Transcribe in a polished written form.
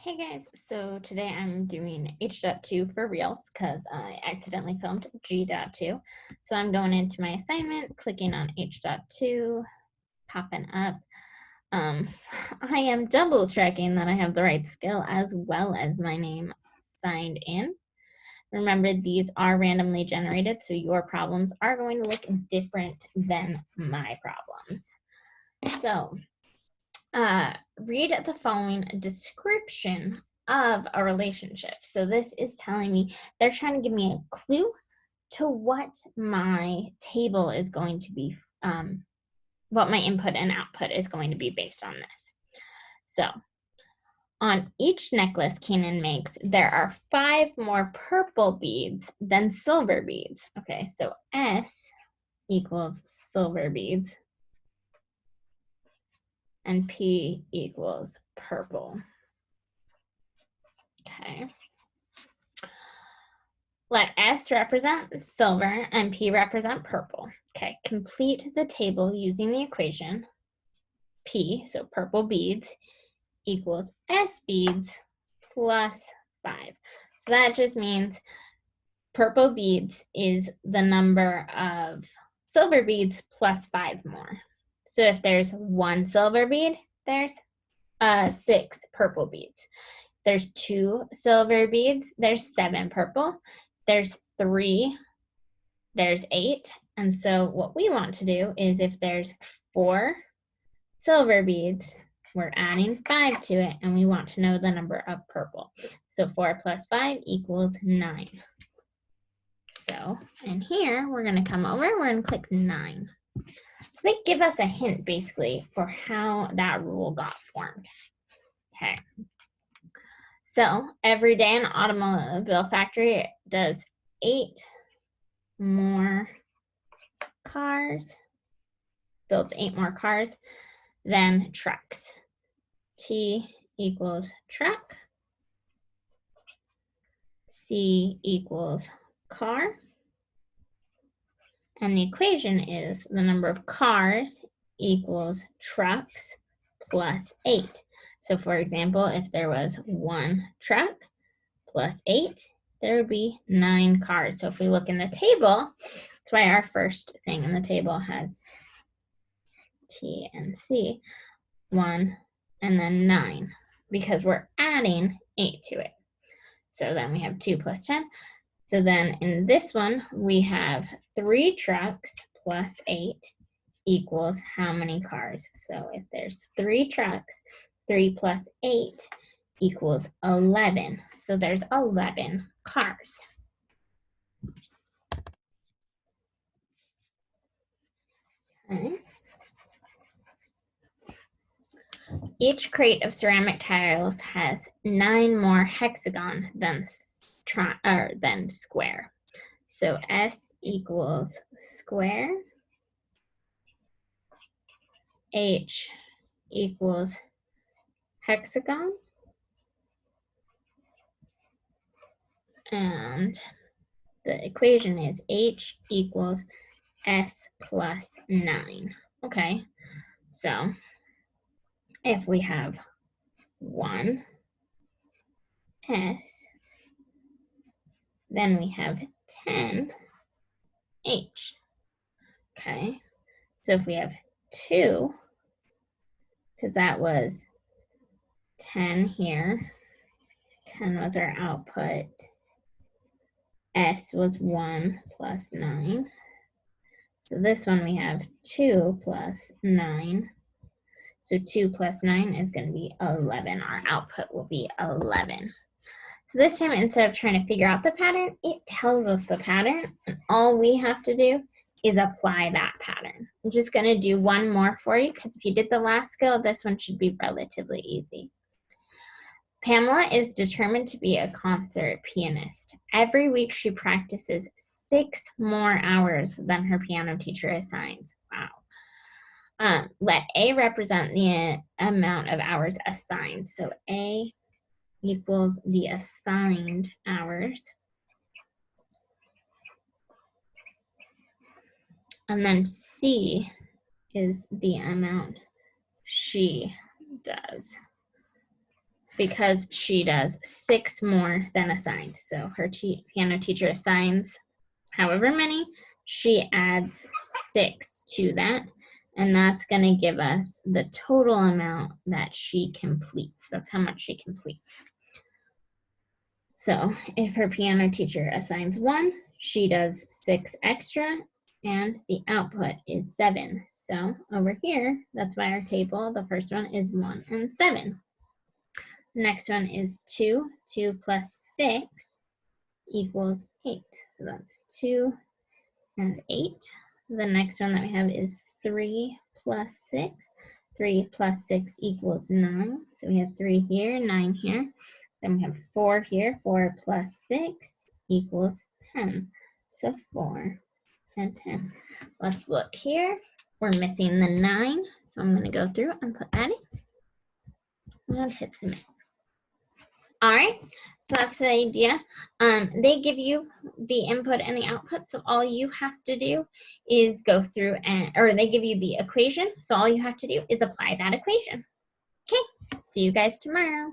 Hey guys, so today I'm doing H.2 for reals because I accidentally filmed G.2. So I'm going into my assignment, clicking on H.2, popping up. I am double checking that I have the right skill as well as my name signed in. Remember, these are randomly generated, so your problems are going to look different than my problems. So read the following description of a relationship. So this is telling me, they're trying to give me a clue to what my table is going to be, what my input and output is going to be based on this. So on each necklace Kenan makes, there are 5 more purple beads than silver beads. Okay, so S equals silver beads and P equals purple. Okay. Let S represent silver and P represent purple. Okay, complete the table using the equation P, so purple beads, equals S beads plus 5. So that just means purple beads is the number of silver beads plus 5 more. So if there's 1 silver bead, there's 6 purple beads. There's 2 silver beads, there's 7 purple. There's 3, there's 8. And so what we want to do is if there's 4 silver beads, we're adding 5 to it, and we want to know the number of purple. So 4 plus 5 equals 9. So in here, we're going to come over, we're going to click 9. So they give us a hint basically for how that rule got formed. Okay. So every day an automobile factory does 8 more cars, builds 8 more cars than trucks. T equals truck, C equals car, and the equation is the number of cars equals trucks plus 8. So for example, if there was 1 truck plus 8, there would be 9 cars. So if we look in the table, that's why our first thing in the table has T and C, 1 and then 9, because we're adding 8 to it. So then we have 2 plus 10. So then in this one, we have 3 trucks plus 8 equals how many cars? So if there's 3 trucks, 3 plus 8 equals 11. So there's 11 cars. Okay. Each crate of ceramic tiles has 9 more hexagon than square. So S equals square, H equals hexagon, and the equation is H equals S plus 9. Okay, so if we have 1 S, then we have 10 H. Okay, so if we have 2, because that was 10 here, 10 was our output, S was 1 plus 9. So this one we have 2 plus 9. So 2 plus 9 is going to be 11. Our output will be 11. So this time, instead of trying to figure out the pattern, it tells us the pattern, and all we have to do is apply that pattern. I'm just going to do one more for you, because if you did the last skill, this one should be relatively easy. Pamela is determined to be a concert pianist. Every week she practices 6 more hours than her piano teacher assigns. Wow. Let A represent the amount of hours assigned. So A equals the assigned hours. And then C is the amount she does. because she does 6 more than assigned. So her piano teacher assigns however many, she adds 6 to that, and that's going to give us the total amount that she completes. That's how much she completes. So if her piano teacher assigns 1, she does 6 extra, and the output is 7. So over here, that's why our table, the first one is 1 and 7. The next one is 2. 2 plus 6 equals 8. So that's 2 and 8. The next one that we have is 3 plus 6. 3 plus 6 equals 9. So we have 3 here, 9 here. Then we have 4 here. 4 plus 6 equals 10. So 4 and 10. Let's look here. We're missing the 9. So I'm going to go through and put that in. And hit submit. All right, so that's the idea. They give you the input and the output, so all you have to do is go through or they give you the equation, so all you have to do is apply that equation. Okay, see you guys tomorrow.